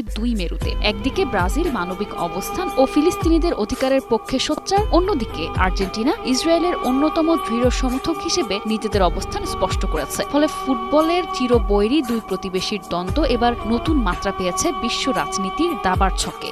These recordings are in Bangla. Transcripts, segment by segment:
দুই মেরুতে, একদিকে ব্রাজিল মানবিক অবস্থান ও ফিলিস্তিনিদের অধিকারের পক্ষে সোচ্চার, অন্যদিকে আর্জেন্টিনা ইসরায়েলের অন্যতম দৃঢ় সমর্থক হিসেবে নিজেদের অবস্থান স্পষ্ট করেছে। ফলে ফুটবলের চিরবৈরী দুই প্রতিবেশীর দ্বন্দ্ব এবার নতুন মাত্রা পেয়েছে বিশ্ব রাজনীতির দাবার ছকে।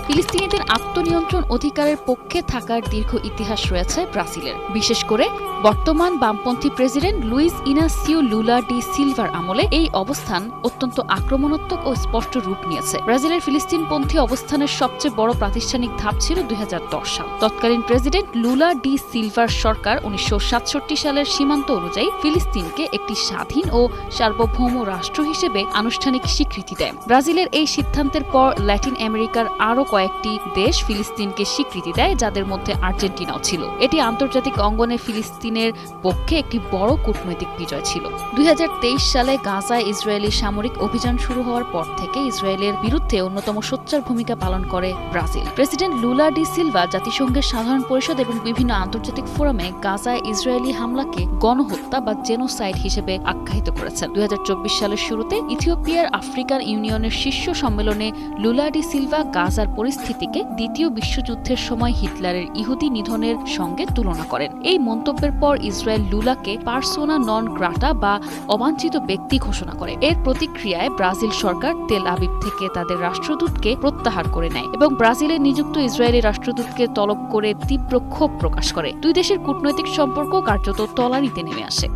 ফিলিস্তিনিদের আত্মনিয়ন্ত্রণ অধিকারের পক্ষে থাকার দীর্ঘ ইতিহাস রয়েছে ব্রাজিলের, বিশেষ করে বর্তমান বামপন্থী president Luiz Inacio Lula da সিলভার আমলে এই অবস্থান অত্যন্ত আক্রমণাত্মক ও স্পষ্ট রূপ নিয়েছে। ব্রাজিলের ফিলিস্তিনপন্থী অবস্থানের সবচেয়ে বড় প্রাতিষ্ঠানিক ধাপ ছিল 2010 সাল। তৎকালীন প্রেসিডেন্ট লুলা ডি সিলভার সরকার 1967 সালের সীমান্ত অনুযায়ী ফিলিস্তিনকে একটি স্বাধীন ও সার্বভৌম রাষ্ট্র হিসেবে আনুষ্ঠানিক স্বীকৃতি দেয়। ব্রাজিলের এই সিদ্ধান্তের পর ল্যাটিন আমেরিকার আরও কয়েকটি দেশ ফিলিস্তিনকে স্বীকৃতি দেয়, যাদের মধ্যে আর্জেন্টিনাও ছিল। এটি আন্তর্জাতিক অঙ্গনে ফিলিস্তিনের পক্ষে একটি বড় কূটনৈতিক বিজয় ছিল। 2023 সালে গাজায় ইসরায়েলি সামরিক অভিযান শুরু হওয়ার পর থেকে ইসরায়েলের বিরুদ্ধে অন্যতম সোচ্চার ভূমিকা পালন করে Brazil. President Lula da Silva জাতিসংঘের সাধারণ পরিষদ এবং বিভিন্ন আন্তর্জাতিক ফোরামে গাজায় ইসরায়েলি হামলাকে গণহত্যা বা জেনোসাইড হিসেবে আখ্যায়িত করেছেন। 2024 সালের শুরুতে ইথিওপিয়ার আফ্রিকান ইউনিয়নের শীর্ষ সম্মেলনে লুলা ডি সিলভা গাজার পরিস্থিতিকে দ্বিতীয় বিশ্বযুদ্ধের সময় হিটলারের ইহুদি নিধনের সঙ্গে তুলনা করেন। এই মন্তব্যের পর ইসরায়েল লুলাকে পার্সোনা নন গ্রাটা বা অবাঞ্ছিত ব্যক্তি ঘোষণা করে। এর প্রতিক্রিয়ায় ব্রাজিল সরকার তেল আবিব থেকে তাদের রাষ্ট্রদূতকে প্রত্যাহার করে নেয় এবং ব্রাজিলে নিযুক্ত ইসরায়েলি রাষ্ট্রদূতকে তলব করে তীব্র ক্ষোভ প্রকাশ করে। দুই দেশের কূটনৈতিক সম্পর্ক কার্যত তলানিতে নেমে আসে।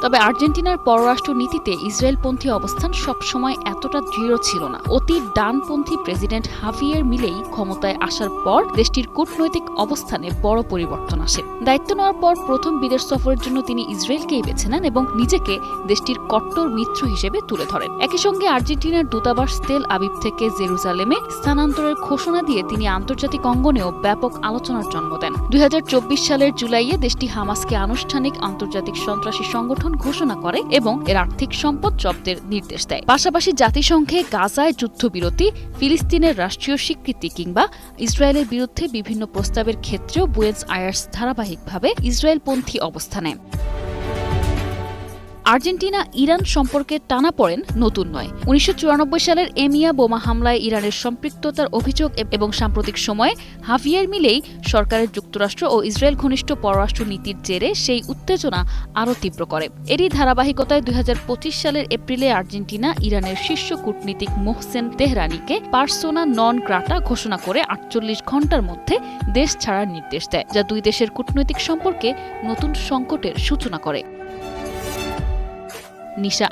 তবে আর্জেন্টিনার পররাষ্ট্র নীতিতে ইসরায়েলপন্থী অবস্থান সবসময় এতটা দৃঢ় ছিল না। অতি ডানপন্থী প্রেসিডেন্ট হাভিয়ের মিলেই ক্ষমতায় আসার পর দেশটির কূটনৈতিক অবস্থানে বড় পরিবর্তন আসে। দায়িত্ব নেওয়ার পর প্রথম বিদেশ সফরের জন্য তিনি ইসরায়েলকেই বেছে নেন এবং নিজেকে দেশটির কট্টর মিত্র হিসেবে তুলে ধরেন। একই সঙ্গে আর্জেন্টিনার দূতাবাস তেল আবিব থেকে জেরুজালেমে স্থানান্তরের ঘোষণা দিয়ে তিনি আন্তর্জাতিক অঙ্গনেও ব্যাপক আলোচনার জন্ম দেন। 2024 সালের জুলাইয়ে দেশটি হামাসকে আনুষ্ঠানিক আন্তর্জাতিক সন্ত্রাসী সংগঠন ঘোষণা করে এবং এর আর্থিক সম্পদ জব্দের নির্দেশ দেয়। পাশাপাশি জাতিসংঘে গাজায় যুদ্ধবিরতি, ফিলিস্তিনের রাষ্ট্রীয় স্বীকৃতি কিংবা ইসরায়েলের বিরুদ্ধে বিভিন্ন প্রস্তাবের ক্ষেত্রেও বুয়েন্স আয়ার্স ধারাবাহিকভাবে ইসরায়েলপন্থী অবস্থান নেয়। আর্জেন্টিনা ইরান সম্পর্কে টানাপোড়েন নতুন নয়। 1994 সালের এমিয়া বোমা হামলায় ইরানের সম্পৃক্ততার অভিযোগ এবং সাম্প্রতিক সময়ে হাভিয়ের মিলেই সরকারের যুক্তরাষ্ট্র ও ইসরায়েল ঘনিষ্ঠ পররাষ্ট্র নীতির জেরে সেই উত্তেজনা আরও তীব্র করে। এরই ধারাবাহিকতায় 2025 সালের এপ্রিলে আর্জেন্টিনা ইরানের শীর্ষ কূটনীতিক মোহসেন তেহরানিকে পার্সোনা নন গ্রাটা ঘোষণা করে 48 ঘণ্টার মধ্যে দেশ ছাড়ার নির্দেশ দেয়, যা দুই দেশের কূটনৈতিক সম্পর্কে নতুন সংকটের সূচনা করে। নিশা।